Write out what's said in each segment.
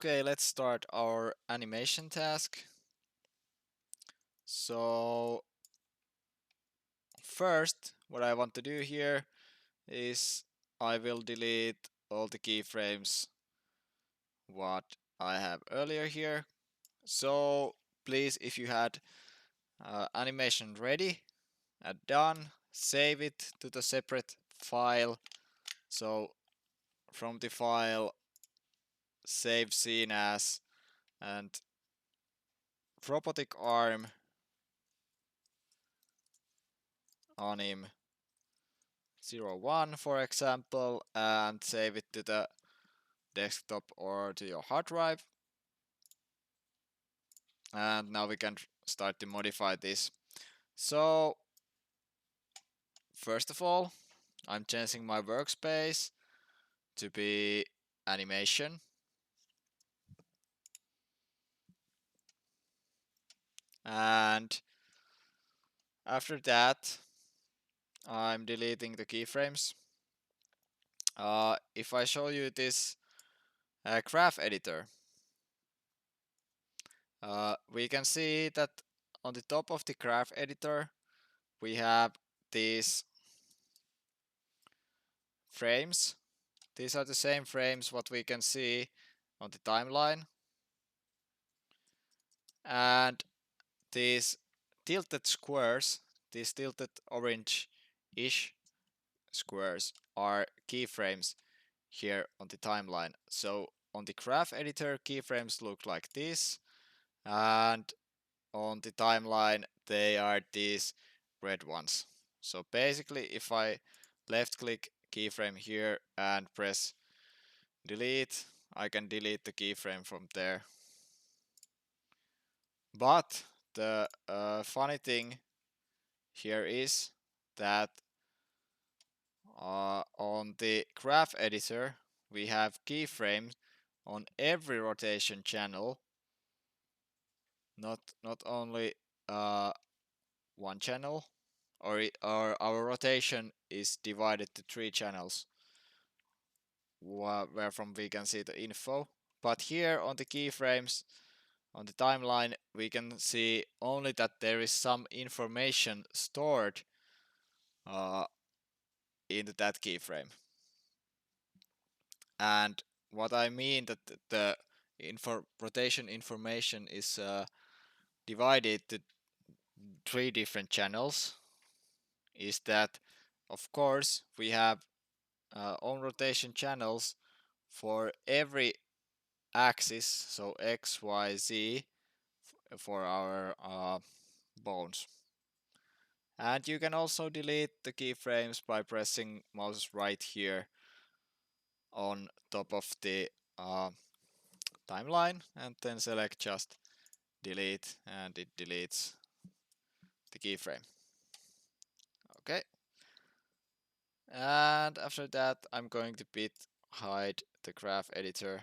Okay, let's start our animation task. So first, what I want to do here is I will delete all the keyframes what I have earlier here. So please, if you had animation ready and done, save it to the separate file. So from the file save scene as and robotic arm anim 01 for example, and save it to the desktop or to your hard drive. And now we can start to modify this. So first of all, I'm changing my workspace to be animation, and after that I'm deleting the keyframes. If I show you this graph editor, we can see that on the top of the graph editor we have these frames. These are the same frames what we can see on the timeline, and these tilted squares, these tilted orange-ish squares are keyframes here on the timeline. So on the graph editor keyframes look like this, and on the timeline they are these red ones. So basically if I left click keyframe here and press delete, I can delete the keyframe from there. But the funny thing here is that on the graph editor we have keyframes on every rotation channel, not only one channel, or our rotation is divided to 3 channels where from we can see the info. But here on the keyframes on the timeline we can see only that there is some information stored uh, into that keyframe. And what I mean that the rotation information is divided to 3 different channels is that of course we have on rotation channels for every axis, so x, y, z for our bones. And you can also delete the keyframes by pressing mouse right here on top of the timeline and then select just delete, and it deletes the keyframe. Okay, and after that I'm going to bit hide the graph editor,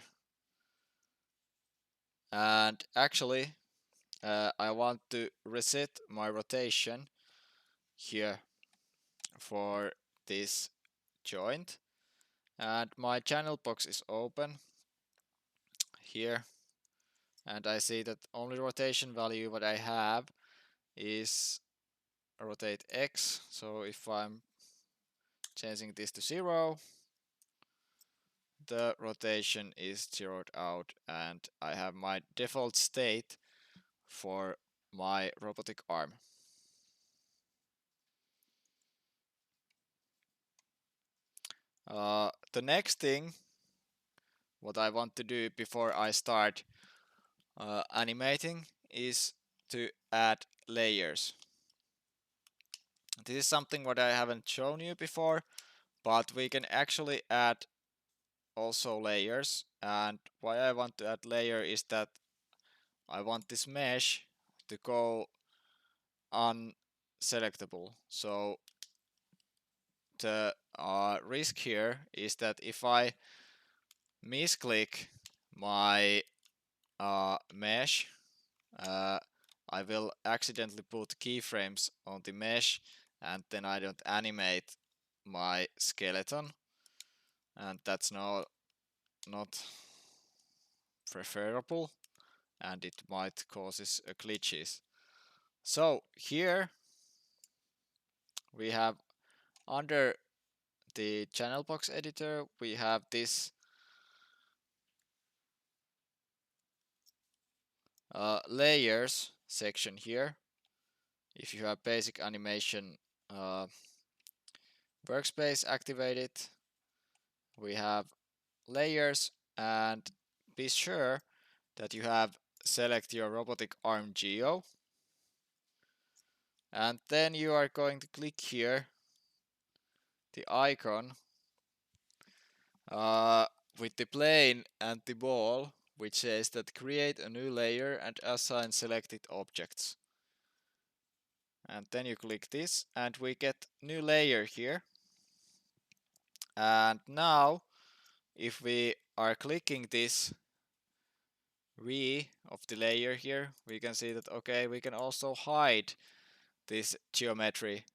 and actually I want to reset my rotation here for this joint, and my channel box is open here, and I see that only rotation value what I have is rotate X. So if I'm changing this to 0, the rotation is zeroed out, and I have my default state for my robotic arm. The next thing what I want to do before I start animating is to add layers. This is something what I haven't shown you before, but we can actually add also layers. And why I want to add layer is that I want this mesh to go unselectable. So the risk here is that if I misclick my mesh, I will accidentally put keyframes on the mesh, and then I don't animate my skeleton, and that's not preferable, and it might causes glitches. So here we have under the channel box editor, we have this layers section here. If you have basic animation workspace activated, we have layers, and be sure that you have select your robotic arm geo, and then you are going to click here the icon with the plane and the ball, which says that create a new layer and assign selected objects. And then you click this and we get new layer here. And now if we are clicking this V of the layer here, we can see that okay, we can also hide this geometry.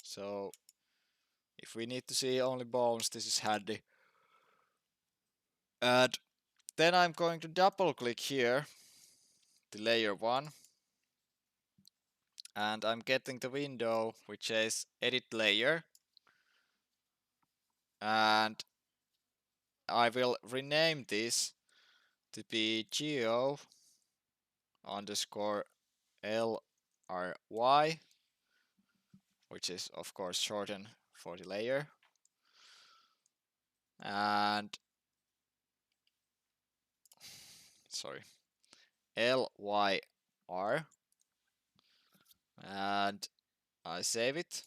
So if we need to see only bones, this is handy. And then I'm going to double click here the layer 1, and I'm getting the window which says edit layer, and I will rename this to be geo underscore LRY, which is of course shortened for the layer, and sorry, LYR, and I save it.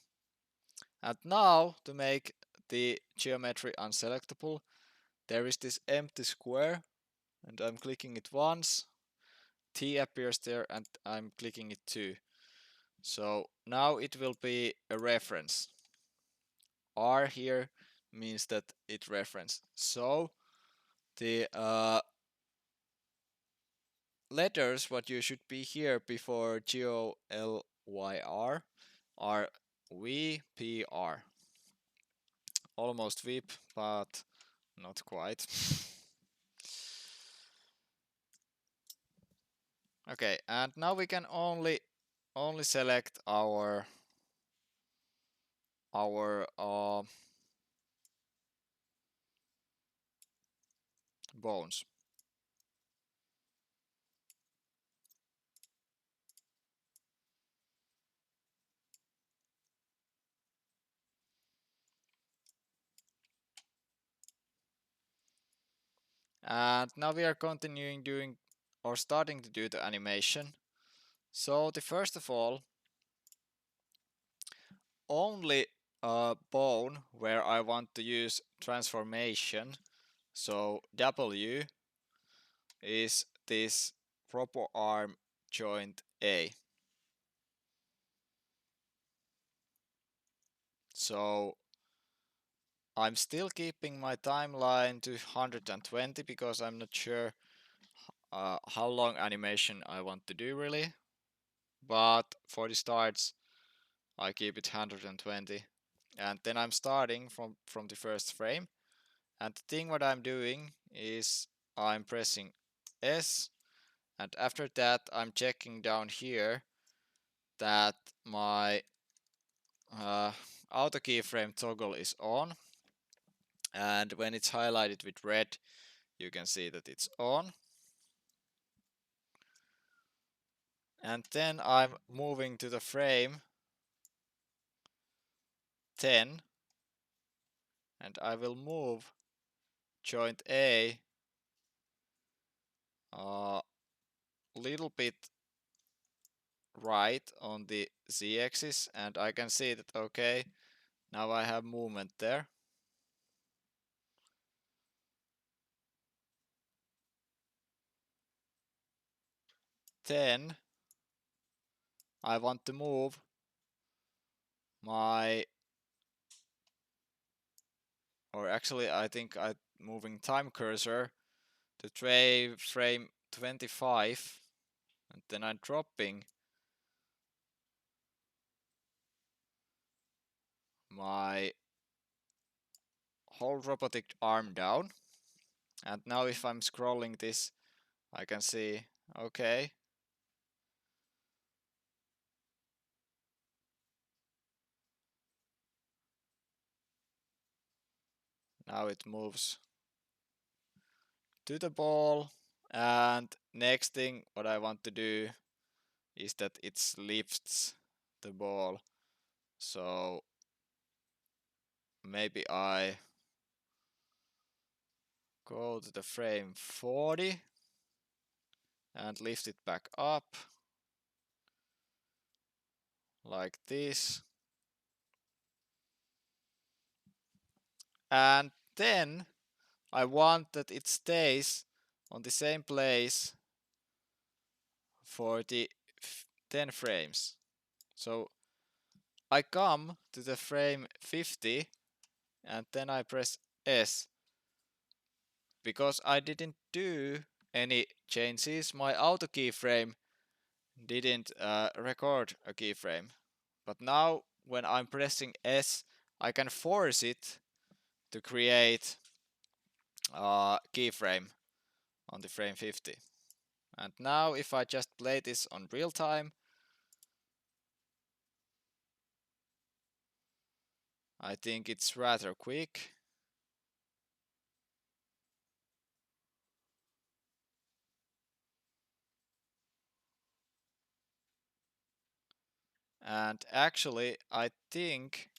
And now to make the geometry unselectable, there is this empty square, and I'm clicking it once, T appears there, and I'm clicking it too. So now it will be a reference. R here means that it reference. So the letters what you should be here before GOLYR are VPR. Almost VIP, but not quite. Okay, and now we can only select our bones. And now we are continuing doing or starting to do the animation. So the first of all, only a bone where I want to use transformation, so W, is this proper arm joint A. So I'm still keeping my timeline to 120 because I'm not sure how long animation I want to do really. But for the starts, I keep it 120. And then I'm starting from the first frame. And the thing what I'm doing is I'm pressing S, and after that I'm checking down here that my auto keyframe toggle is on, and when it's highlighted with red you can see that it's on. And then I'm moving to the frame 10, and I will move joint A a little bit right on the z-axis, and I can see that okay, now I have movement there. Then I want to move my, or actually I think I'm moving time cursor to frame 25, and then I'm dropping my whole robotic arm down, And now if I'm scrolling this, I can see, okay, now it moves to the ball. And next thing what I want to do is that it lifts the ball. So maybe I go to the frame 40 and lift it back up like this. And then I want that it stays on the same place for the 10 frames. So I come to the frame 50 and then I press S. Because I didn't do any changes, my auto keyframe didn't record a keyframe. But now when I'm pressing S, I can force it to create a keyframe on the frame 50. And now if I just play this on real time, I think it's rather quick. And actually, I think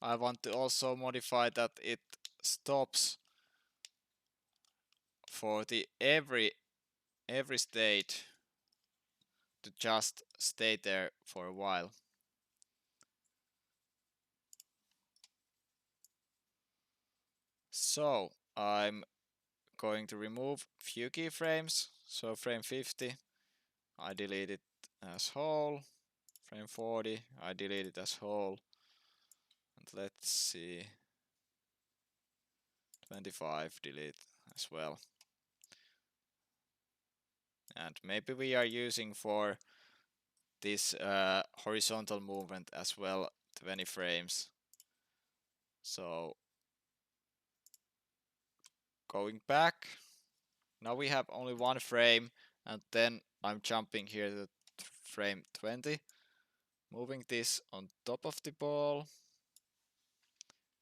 I want to also modify that it stops for the every state to just stay there for a while. So I'm going to remove few keyframes. So frame 50, I delete it as whole. Frame 40, I delete it as whole. And let's see, 25 delete as well. And maybe we are using for this horizontal movement as well 20 frames. So going back, now we have only one frame, and then I'm jumping here to frame 20, moving this on top of the ball,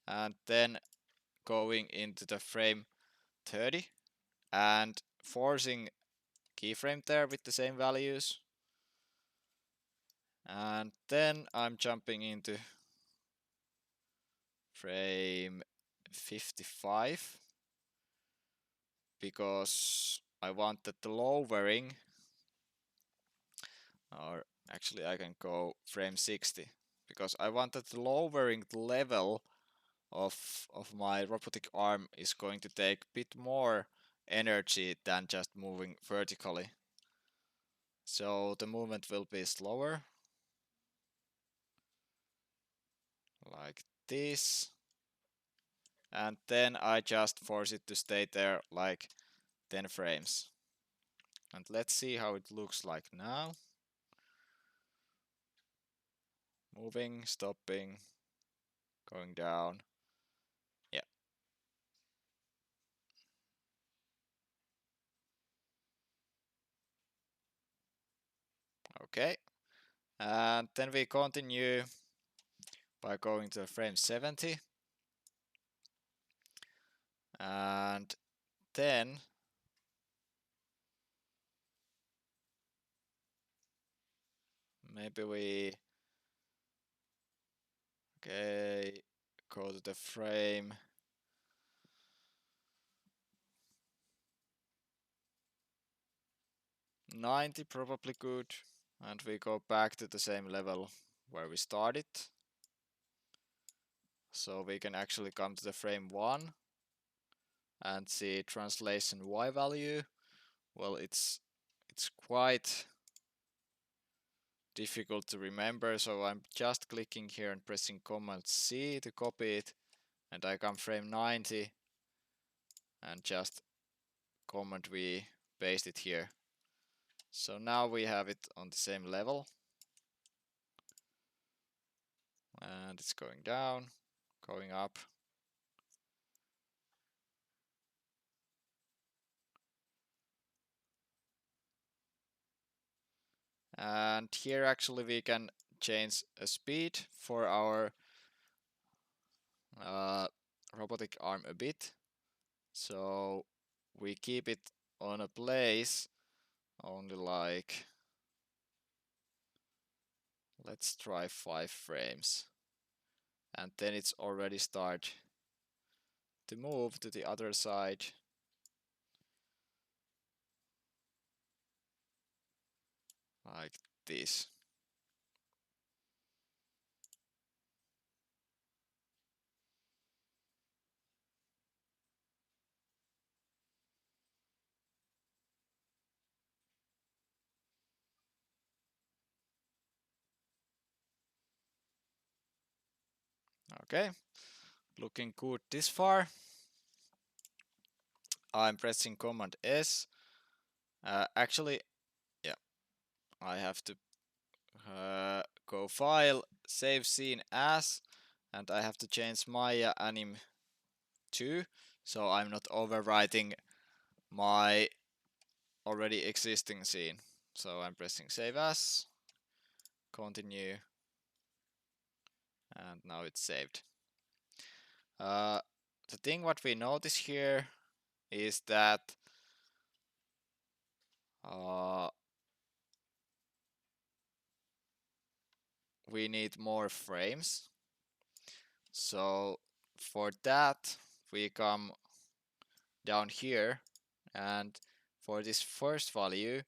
and then going into the frame 30 and forcing keyframe there with the same values. And then I'm jumping into frame 55 because I want that the lowering, or actually I can go frame 60 because I want that the lowering level of my robotic arm is going to take a bit more energy than just moving vertically. So the movement will be slower, like this, and then I just force it to stay there like 10 frames. And let's see how it looks like now. Moving, stopping, going down. Yeah. Okay. And then we continue by going to frame 70. And then maybe we go to the frame 90, probably good. And we go back to the same level where we started. So we can actually come to the frame 1 and see translation Y value. Well, it's quite difficult to remember, so I'm just clicking here and pressing Command C to copy it, and I come frame 90 and just Command V, paste it here. So now we have it on the same level, and it's going down, going up. And here actually we can change a speed for our robotic arm a bit. So we keep it on a place only like, let's try 5 frames. And then it's already start to move to the other side. Like this. Okay, looking good this far. I'm pressing Command S. Actually, yeah, I have to go File, Save Scene As, and I have to change Maya Anim 2, so I'm not overwriting my already existing scene. So I'm pressing Save As, Continue, and now it's saved. The thing what we notice here is that we need more frames. So for that we come down here, and for this first value,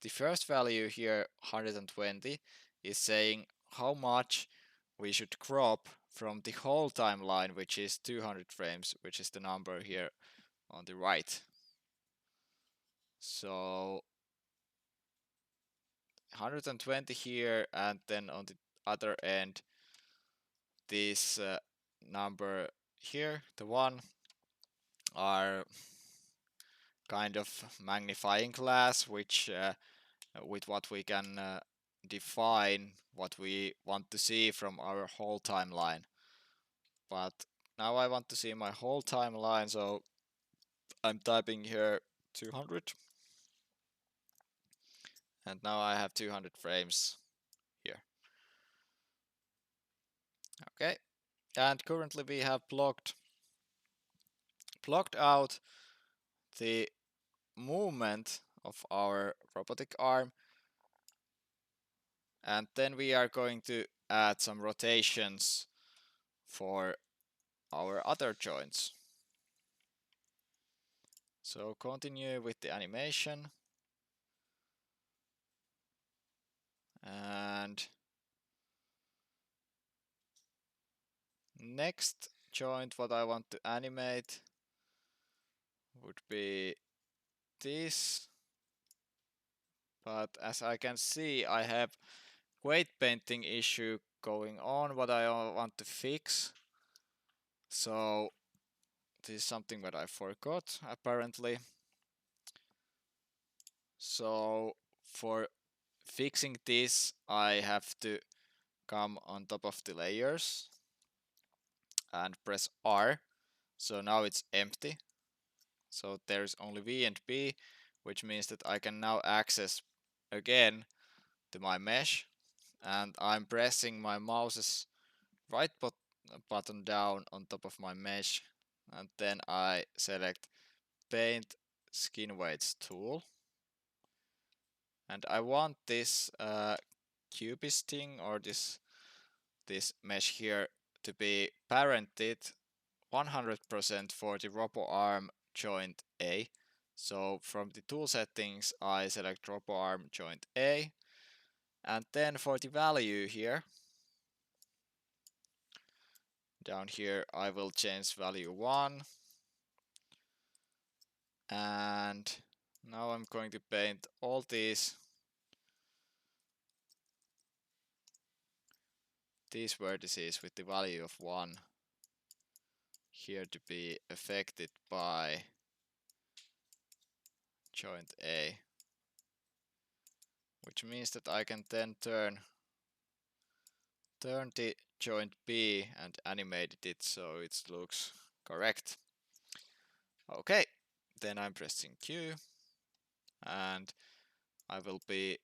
the first value here 120 is saying how much we should crop from the whole timeline, which is 200 frames, which is the number here on the right. So 120 here, and then on the other end this number here, the one, are kind of magnifying glass, which with what we can define what we want to see from our whole timeline. But now I want to see my whole timeline, so I'm typing here 200, and now I have 200 frames here. Okay, and currently we have blocked out the movement of our robotic arm, and then we are going to add some rotations for our other joints. So continue with the animation, and next joint what I want to animate would be this, but as I can see I have weight painting issue going on what I want to fix. So this is something that I forgot apparently. So for fixing this I have to come on top of the layers and press R. So now it's empty. So there's only V and B, which means that I can now access again to my mesh, and I'm pressing my mouse's right button down on top of my mesh, and then I select Paint Skin Weights tool, and I want this cubist thing, or this mesh here, to be parented 100% for the Robo Arm joint A. So from the tool settings I select Robo Arm joint A, and then for the value here, down here I will change value 1, and now I'm going to paint all these vertices with the value of 1 here to be affected by joint A, which means that I can then turn the joint B and animate it so it looks correct. Okay, then I'm pressing Q, and I will be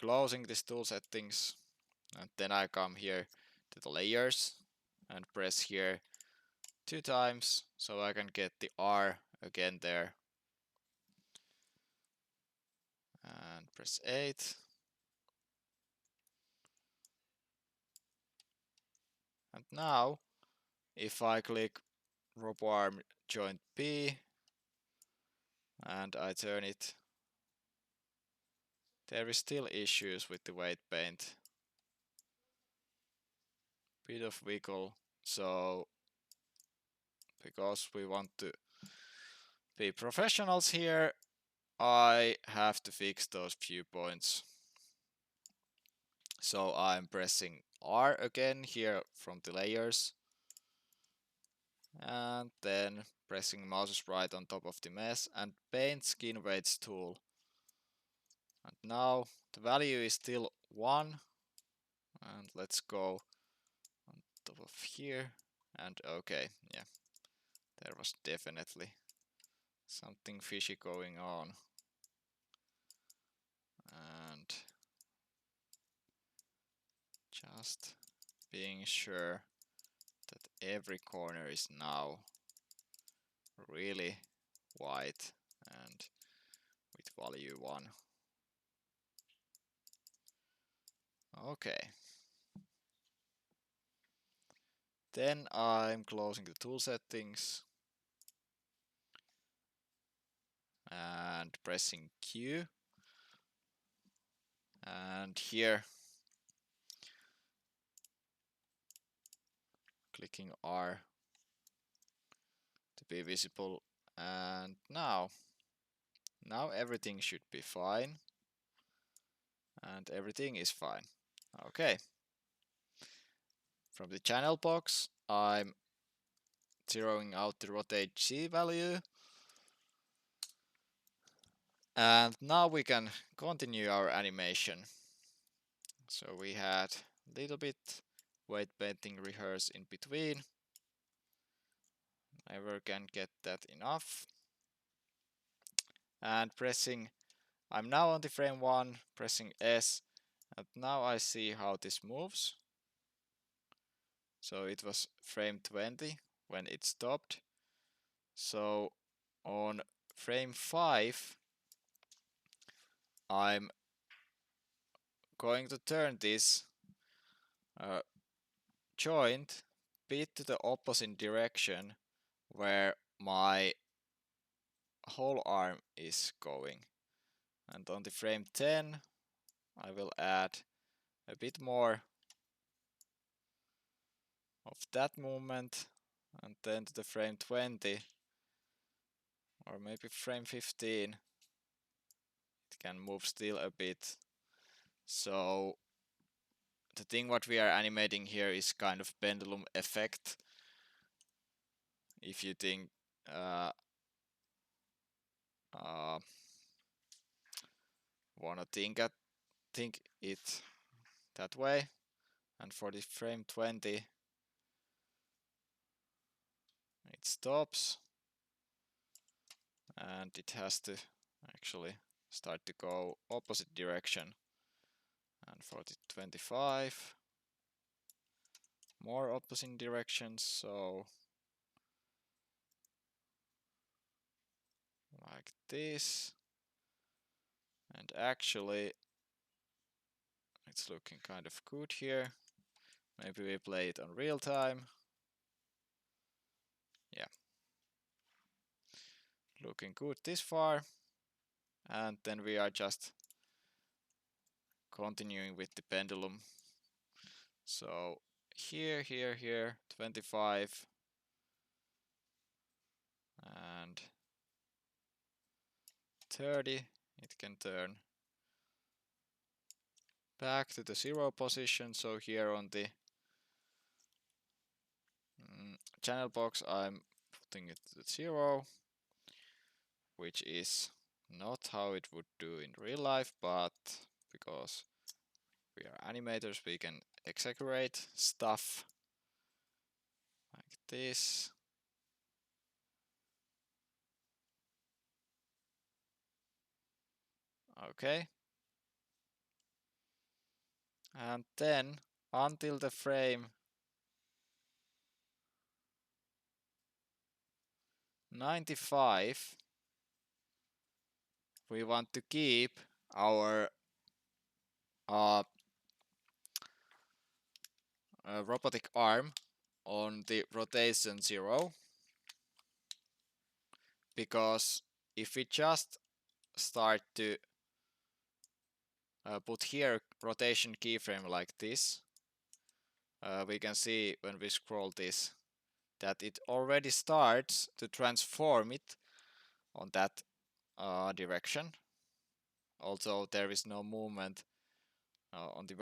closing this tool settings, and then I come here to the layers and press here 2 times so I can get the R again there, and press 8. And now if I click RoboArm joint P and I turn it, there is still issues with the weight paint. Bit of wiggle, so because we want to be professionals here, I have to fix those few points. So I'm pressing R again here from the layers, and then pressing mouse right on top of the mesh and paint skin weights tool. And now the value is still 1, and let's go on top of here, and okay, yeah, there was definitely something fishy going on. And just being sure that every corner is now really white and with value 1. Okay. Then I'm closing the tool settings and pressing Q. And here clicking R to be visible. And now everything should be fine. And everything is fine. Okay. From the channel box, I'm zeroing out the rotate G value. And now we can continue our animation. So we had a little bit weight painting rehearse in between. Never can get that enough. And I'm now on the frame 1, pressing S, and now I see how this moves. So it was frame 20 when it stopped. So on frame 5, I'm going to turn this joint bit to the opposite direction where my whole arm is going. And on the frame 10, I will add a bit more of that movement, and then to the frame 20 or maybe frame 15 it can move still a bit. So the thing what we are animating here is kind of pendulum effect. If you think wanna think it that way. And for the frame 20 it stops and it has to actually start to go opposite direction. And for the 25 more opposite directions, so like this. And actually it's looking kind of good here. Maybe we play it on real time. Yeah, looking good this far. And then we are just continuing with the pendulum. So here, 25 and 30, it can turn back to the 0 position. So here on the channel box I'm putting it to 0, which is not how it would do in real life, but because we are animators we can exaggerate stuff like this. Okay. And then until the frame 95, we want to keep our robotic arm on the rotation 0, because if we just start to put here rotation keyframe like this, we can see when we scroll this that it already starts to transform it on that direction, although there is no movement on the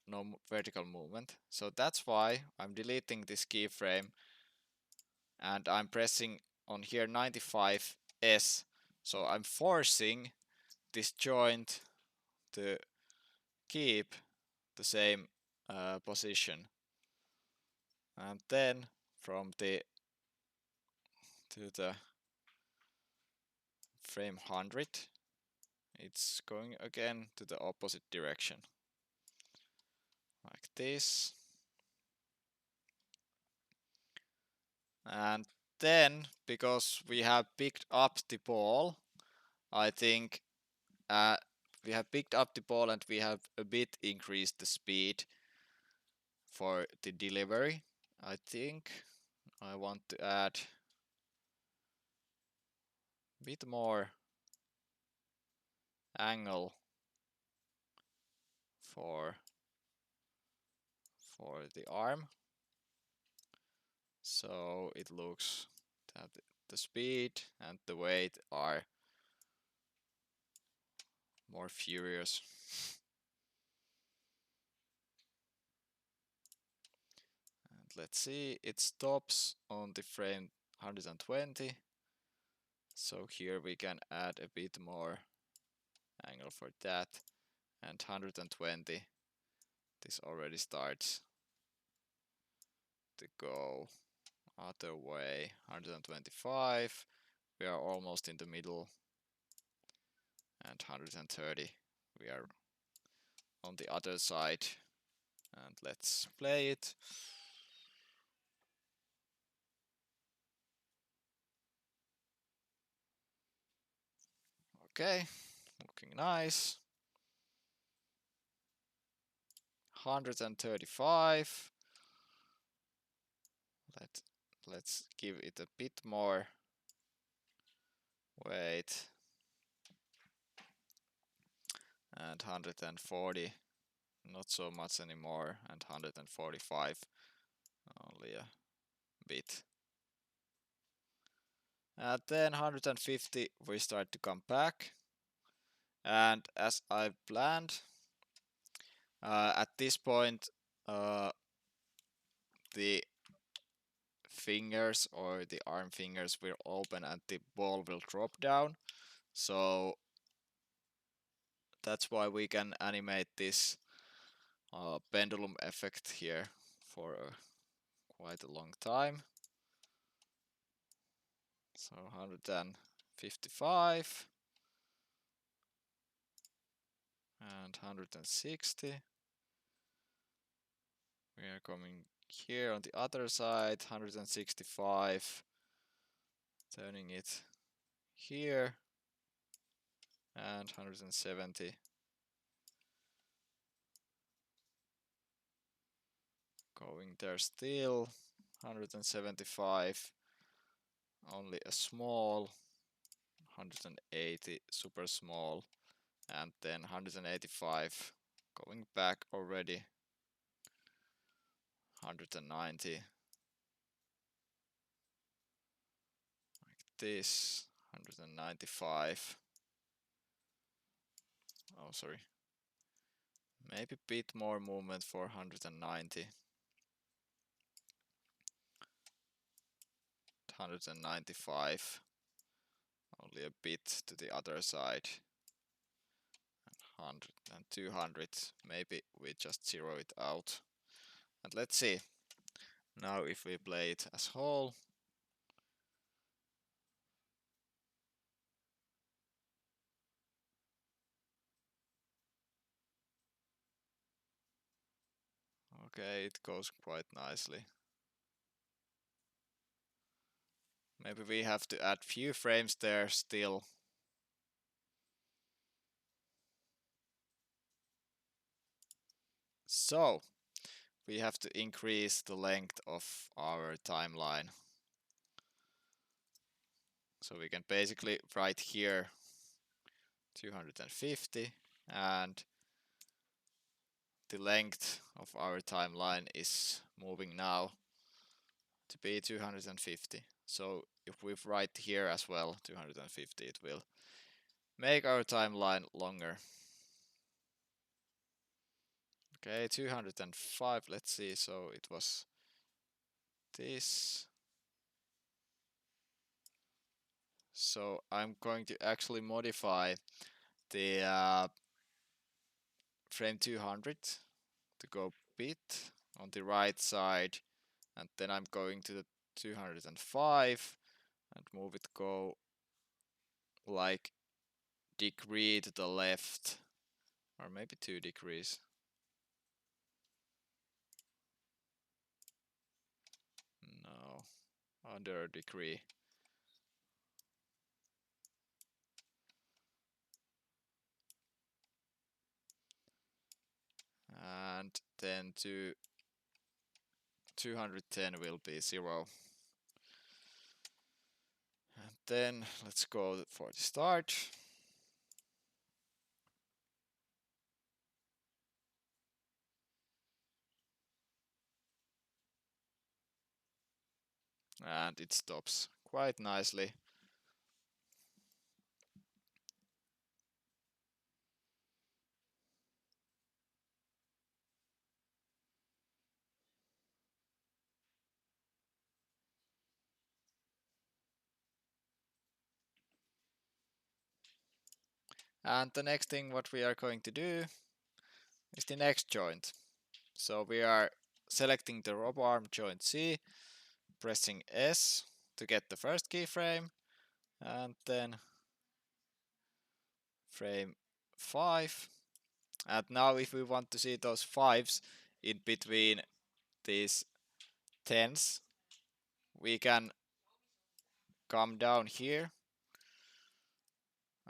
no vertical movement. So that's why I'm deleting this keyframe and I'm pressing on here 95S. So I'm forcing this joint to keep the same position. And then from the to the frame 100, it's going again to the opposite direction, like this. And then, because we have picked up the ball, I think we have picked up the ball and we have a bit increased the speed for the delivery. I think I want to add a bit more angle for the arm, so it looks that the speed and the weight are more furious. And let's see, it stops on the frame 120, so here we can add a bit more angle for that, and 120, this already starts to go other way. 125, we are almost in the middle, and 130, we are on the other side. And let's play it. Okay, looking nice. 135. Let's give it a bit more weight. And 140, not so much anymore, and 145, only a bit. And then 150, we start to come back. And as I planned, at this point, the fingers or the arm fingers will open and the ball will drop down. So that's why we can animate this pendulum effect here for quite a long time. So 155 and 160. We are coming here on the other side, 165, turning it here, and 170. Going there still, 175, only a small, 180, super small, and then 185, going back already, 190, like this, 195, oh sorry, maybe a bit more movement for 190, 195, only a bit to the other side, 100 and 200, maybe we just zero it out. And let's see, now if we play it as whole, Okay, it goes quite nicely. Maybe we have to add few frames there still. So, we have to increase the length of our timeline. So we can basically write here 250, and the length of our timeline is moving now to be 250. So if we write here as well 250, it will make our timeline longer. Okay, 205, let's see, so it was this. So I'm going to actually modify the frame 200 to go bit on the right side, and then I'm going to the 205 and move it go like degree to the left, or maybe 2 degrees. No, under a degree. And then to 210 will be 0. And then let's go for the start. And it stops quite nicely. And the next thing what we are going to do is the next joint. So we are selecting the RoboArm joint C, pressing S to get the first keyframe, and then frame 5. And now if we want to see those 5s in between these 10s, we can come down here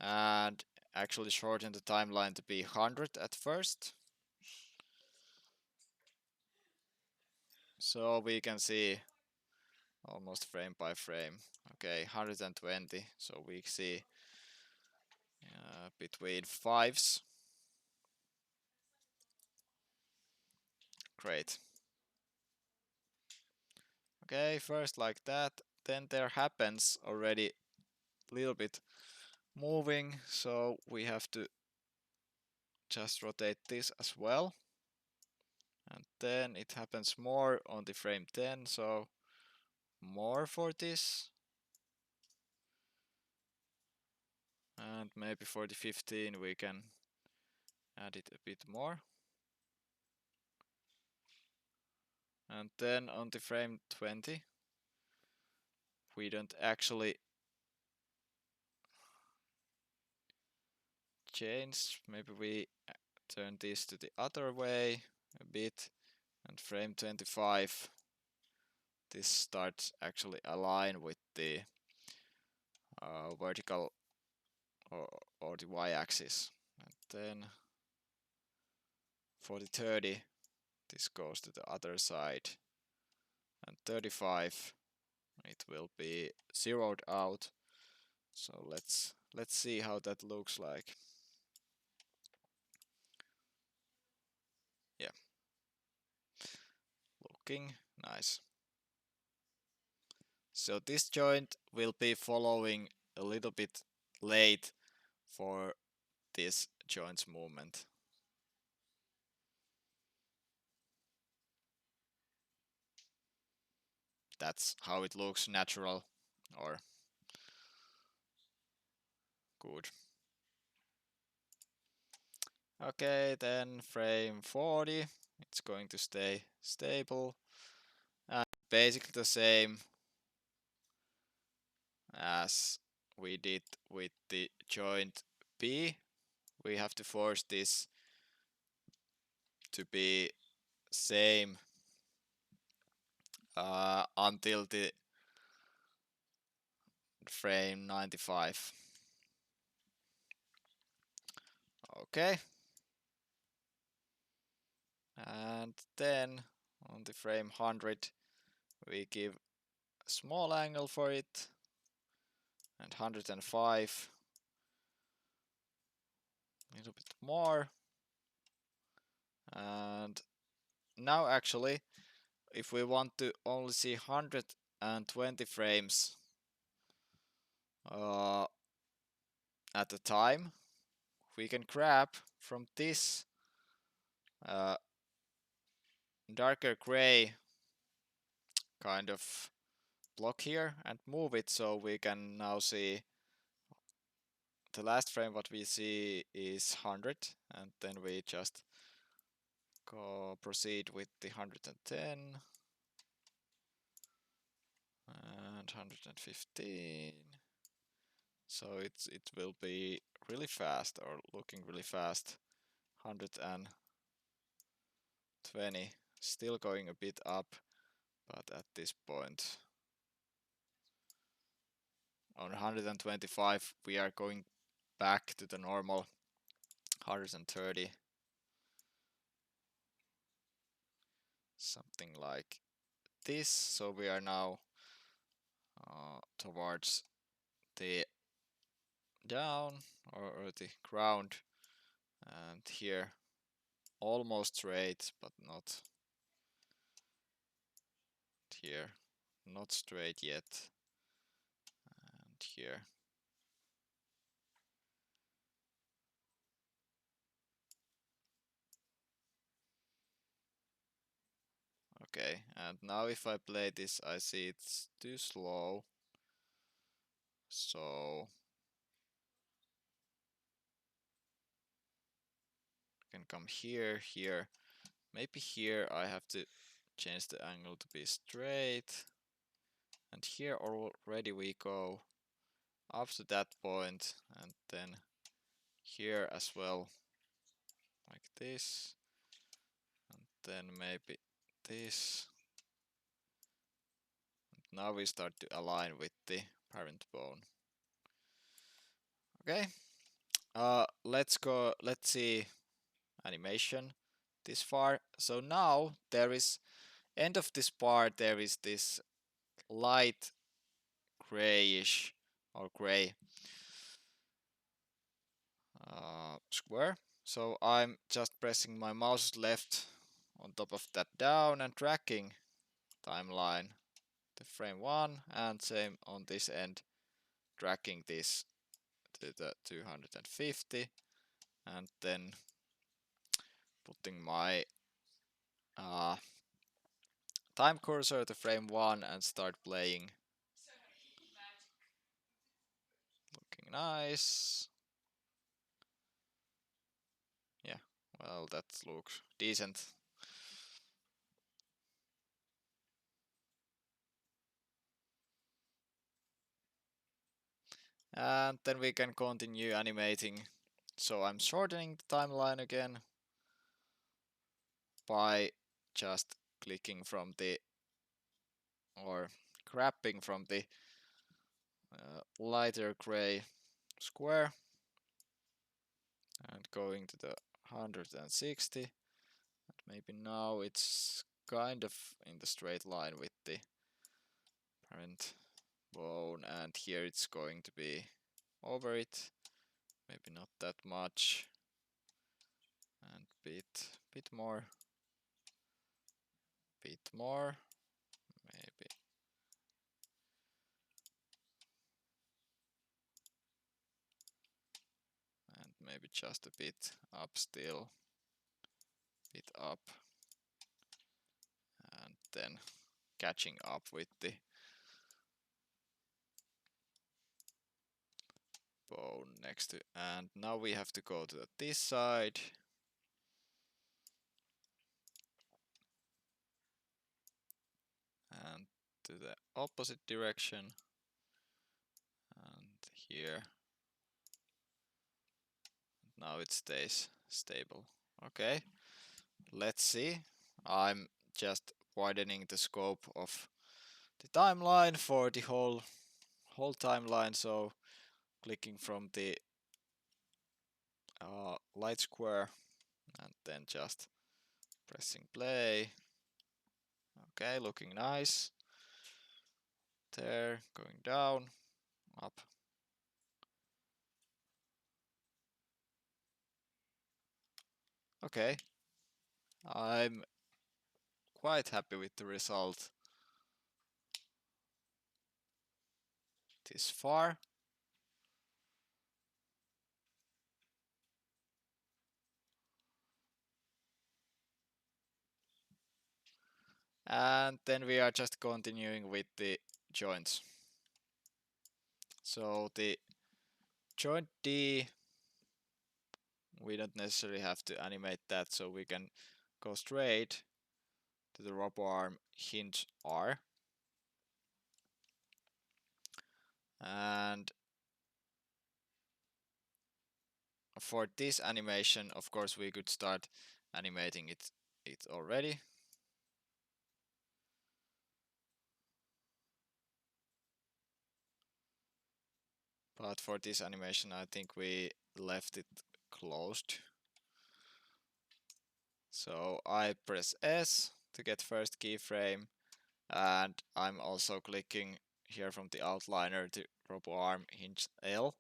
and actually shorten the timeline to be 100 at first. So we can see almost frame by frame. Okay, 120, so we see between 5s. Great. Okay, first like that, then there happens already a little bit moving, so we have to just rotate this as well. And then it happens more on the frame 10, so more for this. And maybe for the 15 we can add it a bit more. And then on the frame 20 we don't actually change. Maybe we turn this to the other way a bit, and frame 25 this starts actually align with the vertical or the y-axis. And then for the 30 this goes to the other side, and 35 it will be zeroed out. So let's see how that looks like. Yeah, looking nice. So this joint will be following a little bit late for this joint's movement. That's how it looks natural or good. Okay, then frame 40, it's going to stay stable. And basically the same as we did with the joint B. We have to force this to be same until the frame 95. Okay. And then on the frame 100 we give a small angle for it, and 105 a little bit more. And now actually, if we want to only see 120 frames at a time, we can grab from this uh, darker gray kind of block here and move it so we can now see the last frame. What we see is 100, and then we just proceed with the 110 and 115. So it will be really fast, or looking really fast. 120, still going a bit up, but at this point on 125 we are going back to the normal 130, something like this. So we are now towards the down, or the ground, and here almost straight but not here, not straight yet, and here. Okay, and now if I play this, I see it's too slow, so I can come here, here, maybe here I have to change the angle to be straight, and here already we go up to that point, and then here as well, like this, and then maybe this. Now we start to align with the parent bone. Okay, let's see animation this far. So now there is end of this part, there is this light grayish or gray square. So I'm just pressing my mouse left on top of that down and dragging timeline to frame 1, and same on this end, dragging this to the 250, and then putting my time cursor to frame 1 and start playing. Looking nice. Yeah, well, that looks decent. And then we can continue animating. So I'm shortening the timeline again by just clicking from the, or grabbing from the lighter gray square and going to the 160. And maybe now it's kind of in the straight line with the parent bone, and here it's going to be over it, maybe not that much, and bit more, maybe, and maybe just a bit up still, bit up, and then catching up with the bone next to. And now we have to go to this side, and to the opposite direction, and here. Now it stays stable. Okay, let's see. I'm just widening the scope of the timeline for the whole timeline, so clicking from the light square and then just pressing play. Okay, looking nice. There, going down, up. Okay, I'm quite happy with the result this far. And then we are just continuing with the joints. So the joint D, we don't necessarily have to animate that, so we can go straight to the robo arm hinge R. And for this animation, of course, we could start animating it already. But for this animation, I think we left it closed. So I press S to get first keyframe, and I'm also clicking here from the outliner to robo arm hinge L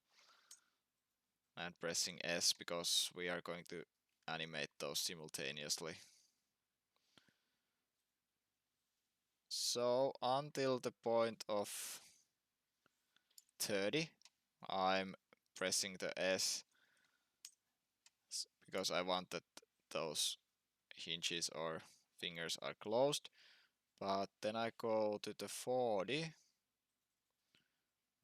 and pressing S because we are going to animate those simultaneously. So until the point of 30, I'm pressing the S because I want that those hinges or fingers are closed. But then I go to the 40,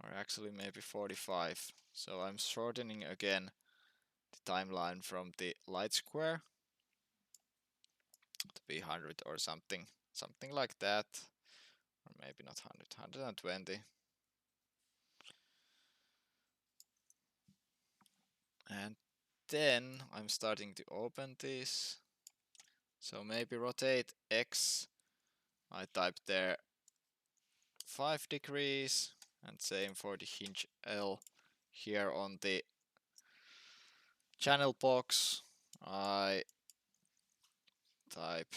or actually maybe 45. So I'm shortening again the timeline from the light square to be 100 or something like that, or maybe not 100, 120. And then I'm starting to open this. So maybe rotate X. I type there 5 degrees, and same for the hinge L here on the channel box. I type,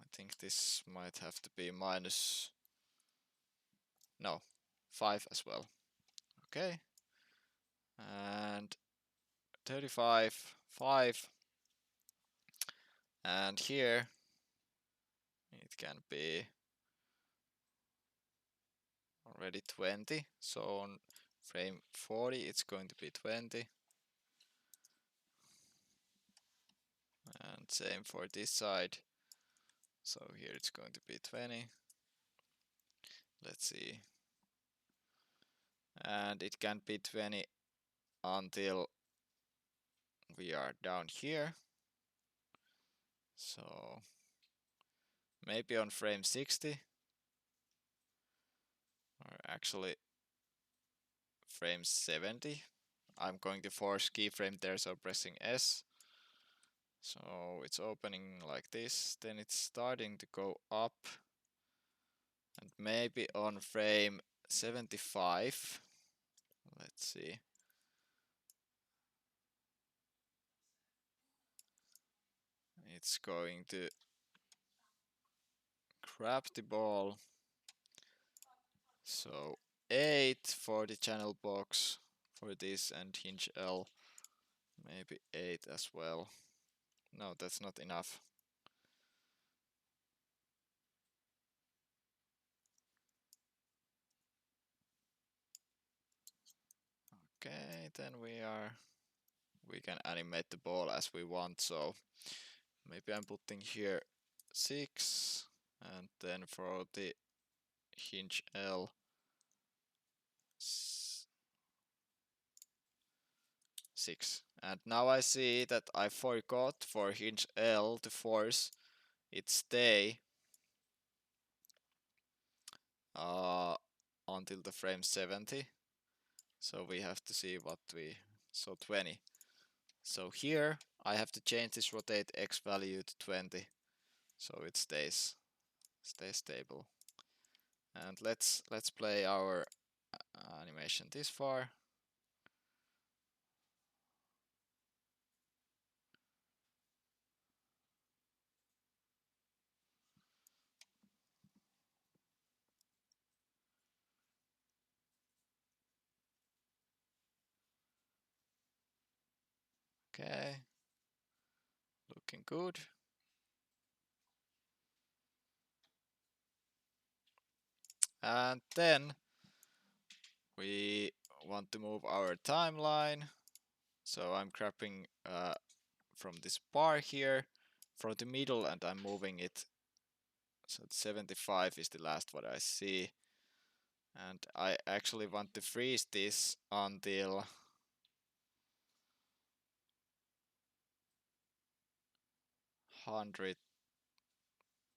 I think this might have to be minus, no, 5 as well. Okay, and 35, 5, and here it can be already 20. So on frame 40 it's going to be 20. And same for this side. So here it's going to be 20. Let's see. And it can be 20 until we are down here. So maybe on frame 60, or actually frame 70. I'm going to force keyframe there, so pressing S. So it's opening like this, then it's starting to go up, and maybe on frame 75, let's see. It's going to grab the ball. So 8 for the channel box for this and hinge L, maybe 8 as well. No, that's not enough. Okay, then we can animate the ball as we want. So maybe I'm putting here 6, and then for the hinge L 6. And now I see that I forgot for hinge L to force it stay until the frame 70. So we have to see what so 20. So here I have to change this rotate X value to 20. so it stays stable. And let's play our animation this far. Okay, looking good. And then we want to move our timeline. So I'm grabbing from this bar here from the middle and I'm moving it. So 75 is the last what I see. And I actually want to freeze this until 100,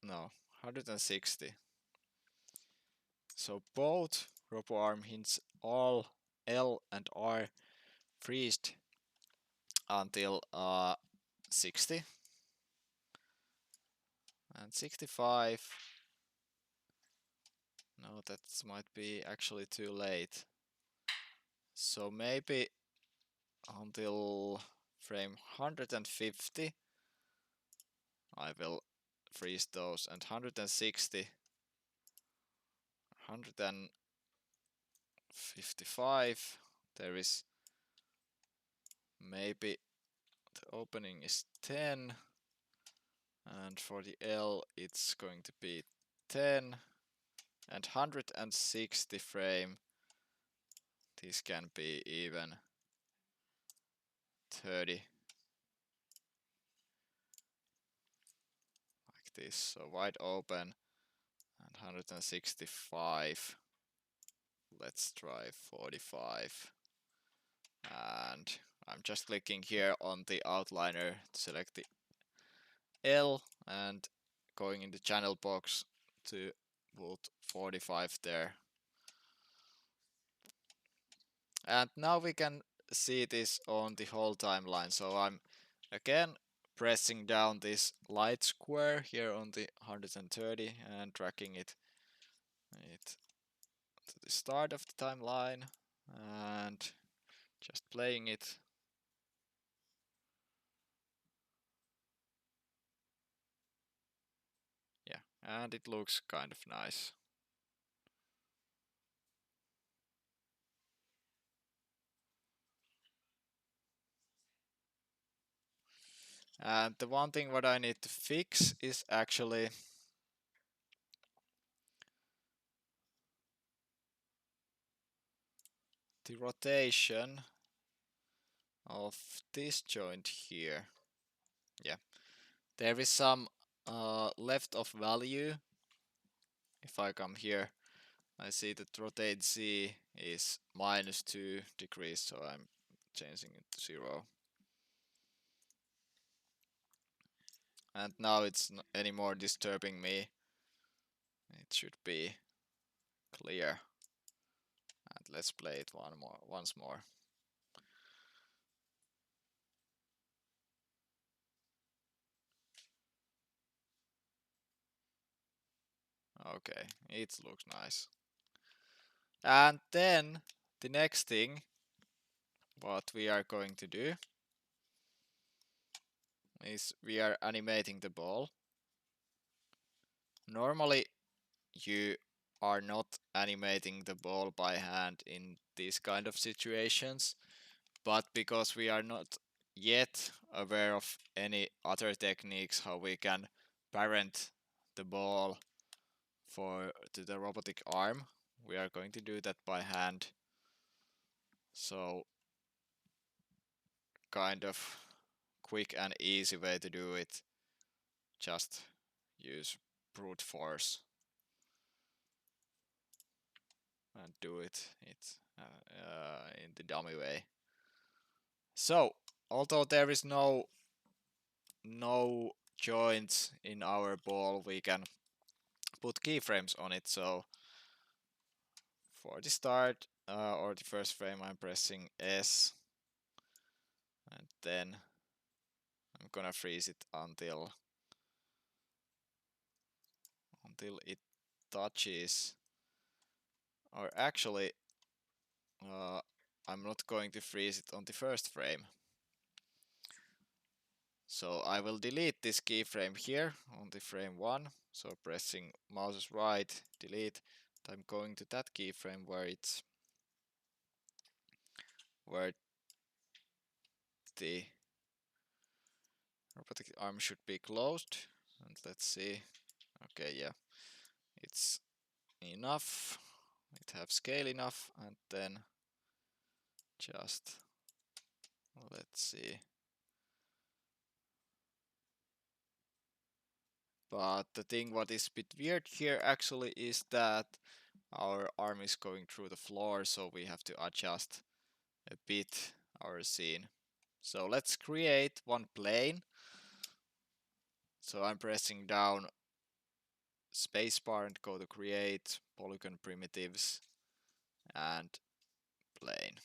no, 160. So both RoboArm hints all L and R freezed until 60 and 65. No, that might be actually too late. So maybe until frame 150 I will freeze those, and 160, 155 there is maybe the opening is 10, and for the L it's going to be 10, and 160 frame this can be even 30, like this, so wide open, and 165, let's try 45, and I'm just clicking here on the outliner to select the L and going in the channel box to put 45 there. And now we can see this on the whole timeline. So I'm again pressing down this light square here on the 130 and dragging it to the start of the timeline and just playing it. Yeah, and it looks kind of nice. And the one thing what I need to fix is actually the rotation of this joint here. Yeah, there is some left of value. If I come here, I see that rotate Z is -2 degrees, so I'm changing it to 0. And now it's not anymore disturbing me. It should be clear. And let's play it once more. Okay, it looks nice. And then the next thing what we are going to do is we are animating the ball. Normally you are not animating the ball by hand in these kind of situations, but because we are not yet aware of any other techniques how we can parent the ball to the robotic arm, we are going to do that by hand. So kind of quick and easy way to do it, just use brute force and do it in the dummy way. So although there is no joints in our ball, we can put keyframes on it. So for the start or the first frame I'm pressing S, and then I'm gonna freeze it until until it touches, or actually I'm not going to freeze it on the first frame. So I will delete this keyframe here on the frame 1. So pressing mouse's right, delete. I'm going to that keyframe where the robotic arm should be closed. And let's see. Okay, yeah, it's enough. It have scale enough, and then just let's see. But the thing what is a bit weird here actually is that our arm is going through the floor, so we have to adjust a bit our scene. So let's create one plane. So I'm pressing down spacebar and go to create polygon primitives and plane.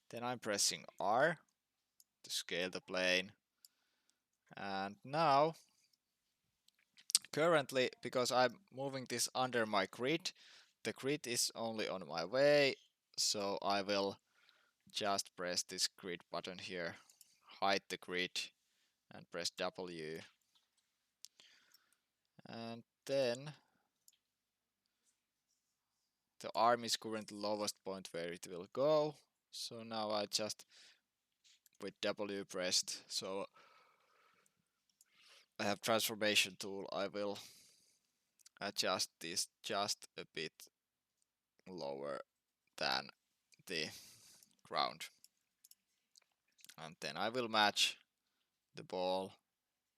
Then I'm pressing R to scale the plane. And now, currently, because I'm moving this under my grid, the grid is only on my way, so I will just press this grid button here, hide the grid, and press W. And then the arm is currently lowest point where it will go. So now I just with W pressed, so I have transformation tool, I will adjust this just a bit lower than the ground. And then I will match the ball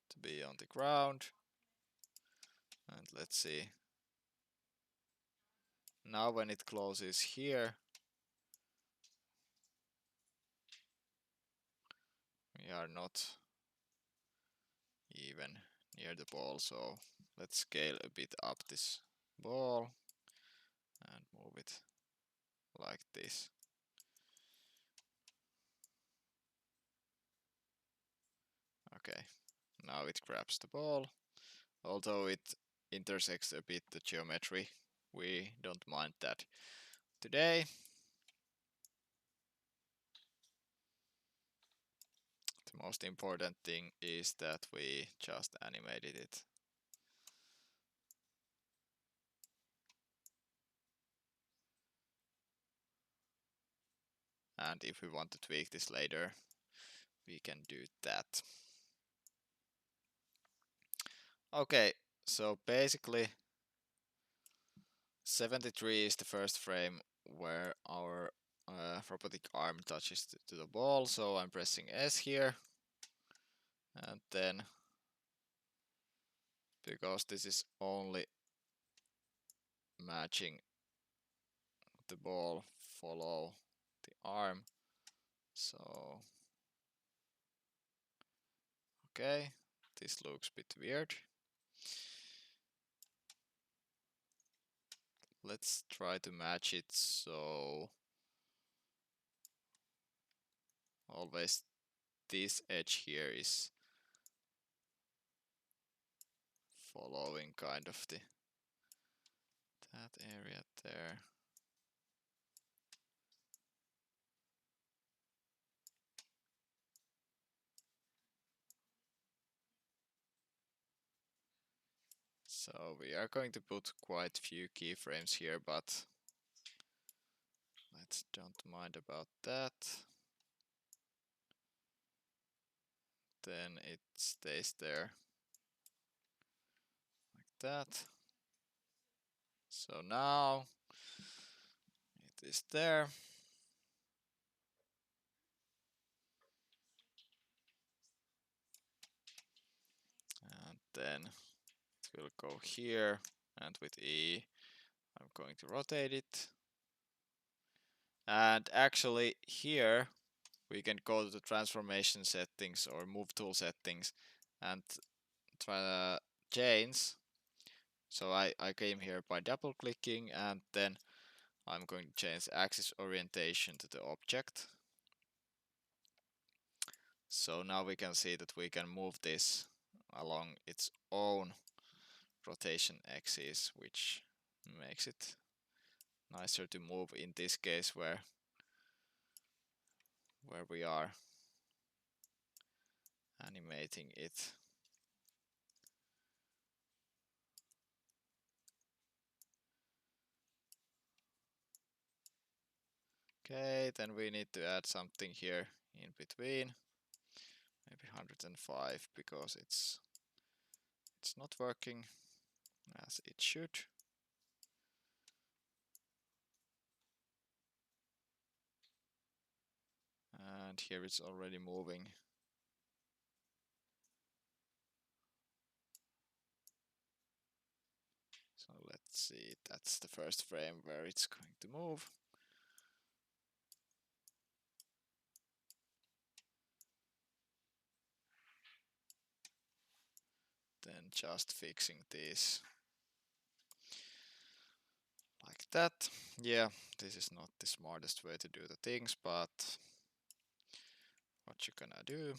to be on the ground. And let's see. Now when it closes here, we are not even near the ball, so let's scale a bit up this ball and move it like this. Okay, now it grabs the ball, although it intersects a bit the geometry. We don't mind that today. The most important thing is that we just animated it. And if we want to tweak this later, we can do that. Okay, so basically 73 is the first frame where our robotic arm touches to the ball, so I'm pressing S here. And then, because this is only matching the ball, follow the arm. So, okay, this looks a bit weird. Let's try to match it so always this edge here is following kind of that area there. So we are going to put quite few keyframes here, but let's don't mind about that. Then it stays there like that. So now it is there. And then it will go here, and with E I'm going to rotate it. And actually here we can go to the transformation settings or move tool settings and try to change. So I came here by double clicking, and then I'm going to change axis orientation to the object. So now we can see that we can move this along its own rotation axis, which makes it nicer to move in this case where we are animating it. Okay, then we need to add something here in between, maybe 105, because it's not working as it should. And here it's already moving. So let's see, that's the first frame where it's going to move. Then just fixing this like that. Yeah, this is not the smartest way to do the things, but what you gonna do?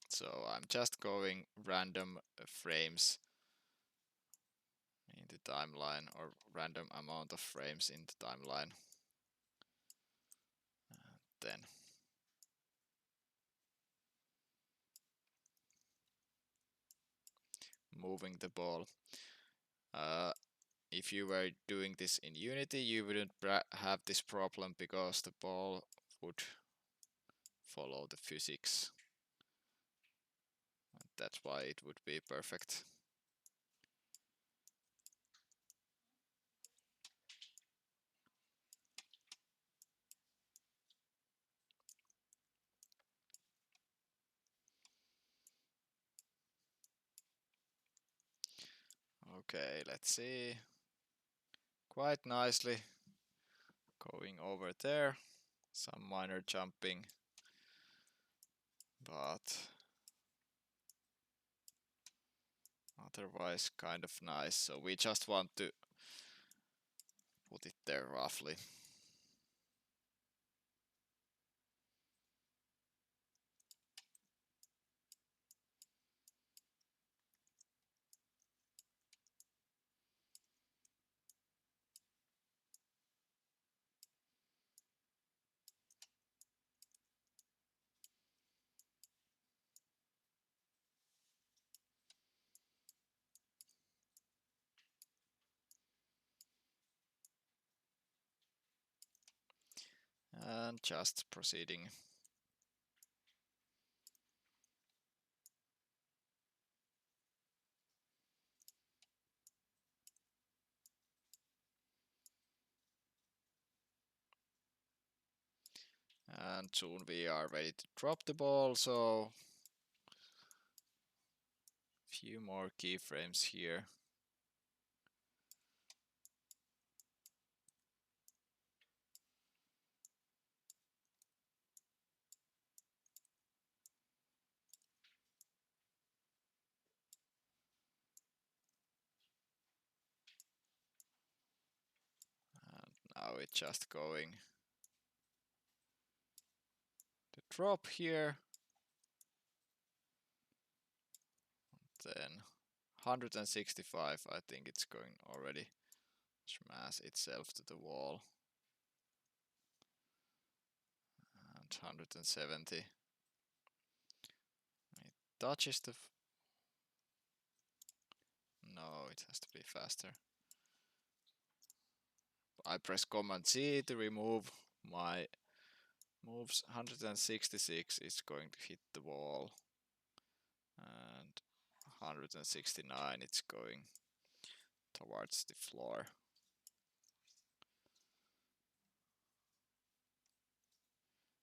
So I'm just going random frames in the timeline, or random amount of frames in the timeline. Then moving the ball. If you were doing this in Unity, you wouldn't have this problem because the ball would follow the physics. And that's why it would be perfect. Okay, let's see. Quite nicely going over there. Some minor jumping, but otherwise kind of nice. So we just want to put it there roughly. And just proceeding. And soon we are ready to drop the ball, so few more keyframes here. And now it's just going to drop here. Then 165, I think it's going already smash itself to the wall. And 170. It touches the... No, it has to be faster. I press Command C to remove my moves. 166 is going to hit the wall. And 169 it's going towards the floor.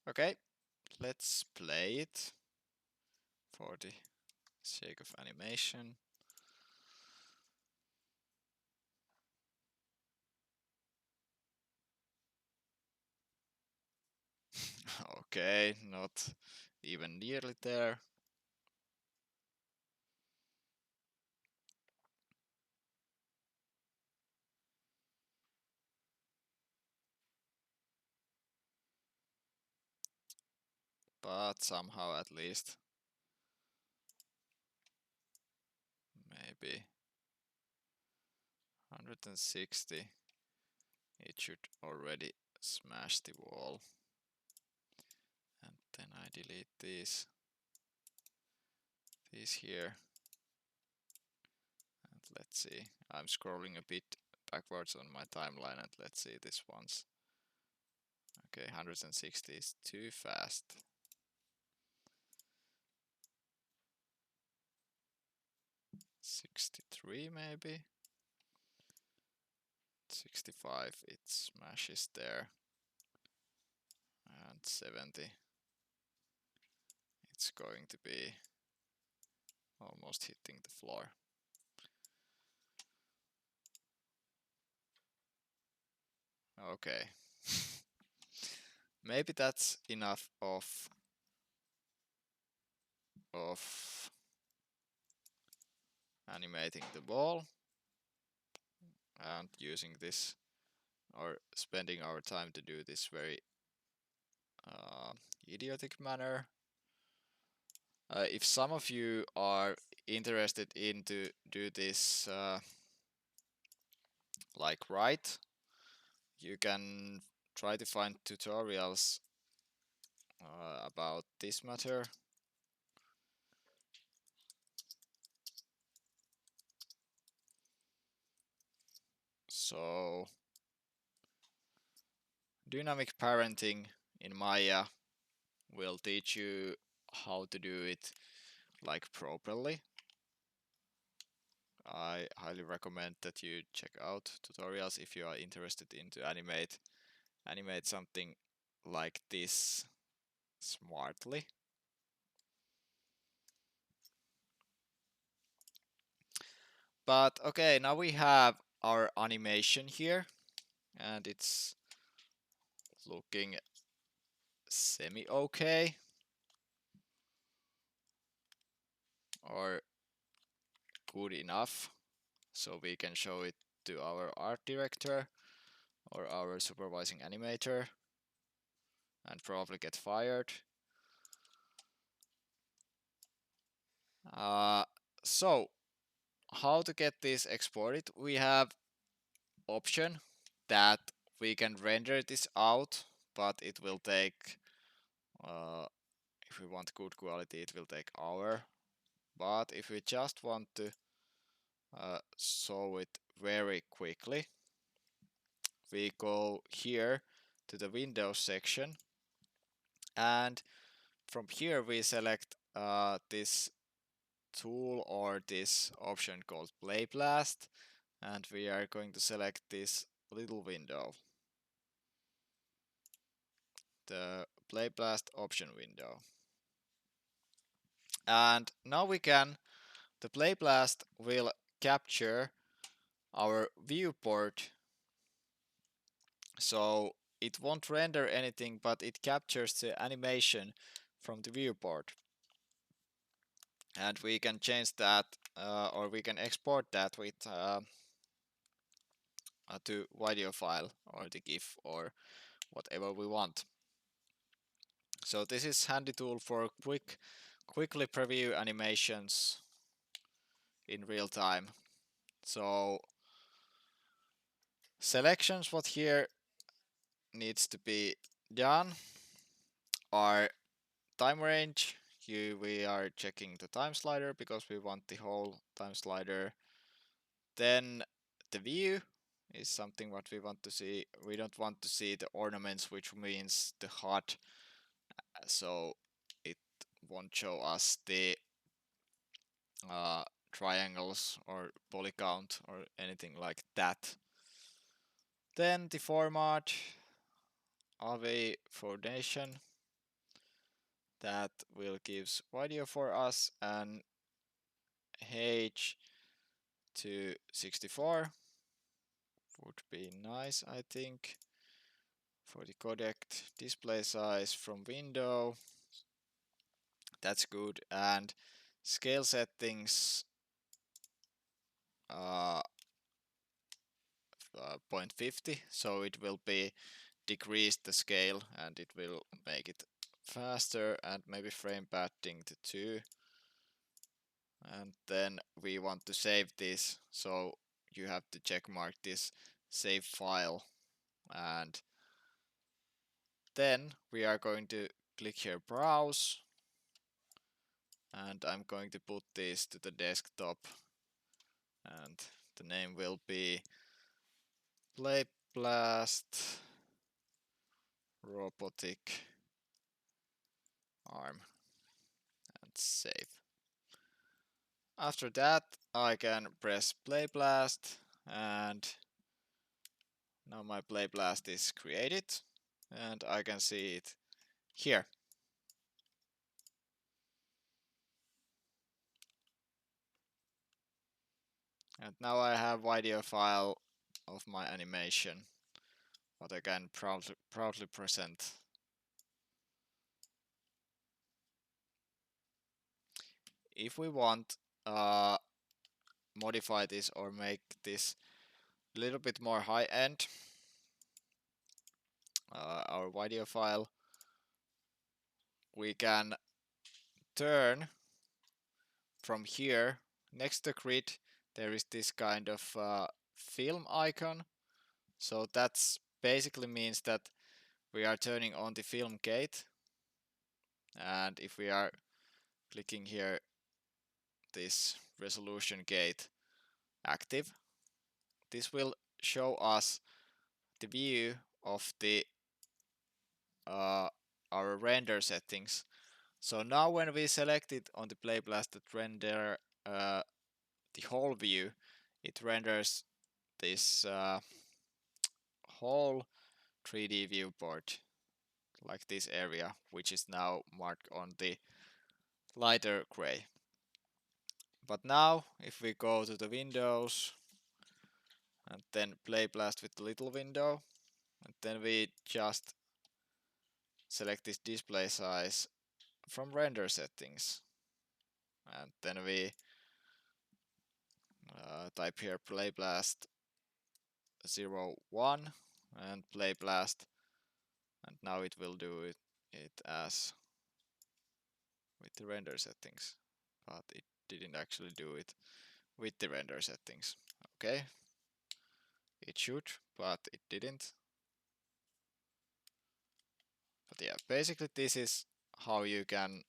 Okay, let's play it for the sake of animation. Okay, not even nearly there. but somehow at least. Maybe 160. It should already smash the wall. And then I delete these here. And let's see. I'm scrolling a bit backwards on my timeline, and let's see this once. Okay, 160 is too fast. 63 maybe. 65, it smashes there. And 70. It's going to be almost hitting the floor. Okay. Maybe that's enough of animating the ball and using this, or spending our time to do this very idiotic manner. If some of you are interested in to do this like right, you can try to find tutorials about this matter. So dynamic parenting in Maya will teach you how to do it like properly. I highly recommend that you check out tutorials if you are interested in to animate something like this smartly. But okay, now we have our animation here, and it's looking semi-okay, or good enough, so we can show it to our art director or our supervising animator and probably get fired. So how to get this exported? We have option that we can render this out, but it will take if we want good quality, it will take hour. But if we just want to show it very quickly, we go here to the Windows section, and from here we select this tool or this option called Play Blast, and we are going to select this little window, the Play Blast option window. And now the Play Blast will capture our viewport, so it won't render anything, but it captures the animation from the viewport. And we can change that, or we can export that with to video file or the GIF or whatever we want. So this is handy tool for quickly preview animations in real time. So selections what here needs to be done are time range. We are checking the time slider because we want the whole time slider. Then the view is something what we want to see. We don't want to see the ornaments, which means the HUD, so it won't show us the triangles or poly count or anything like that. Then the format, AV foundation, that will gives video for us, and H to 64 would be nice, I think. For the codec display size from window, that's good. And scale settings, 0.50, so it will be decrease the scale and it will make it faster and maybe frame padding to 2. And then we want to save this, so you have to check mark this save file, and then we are going to click here browse, and I'm going to put this to the desktop, and the name will be Play Blast Robotic Arm, and save. After that I can press Play Blast, and now my Play Blast is created and I can see it here. And now I have video file of my animation, what I can proudly present. If we want modify this or make this a little bit more high-end, our video file, we can turn from here. Next to grid there is this kind of film icon, so that's basically means that we are turning on the film gate, and if we are clicking here this resolution gate active, this will show us the view of the our render settings. So now when we select it on the Play Blast render the whole view, it renders this whole 3D viewport, like this area, which is now marked on the lighter gray. But now if we go to the windows and then Play Blast with the little window, and then we just select this display size from render settings, and then we type here Play Blast 01 and Play Blast, and now it will do it as with the render settings, but it didn't actually do it with the render settings. Okay, it should, but it didn't. But yeah, basically this is how you can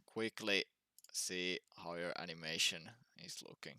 quickly see how your animation is looking.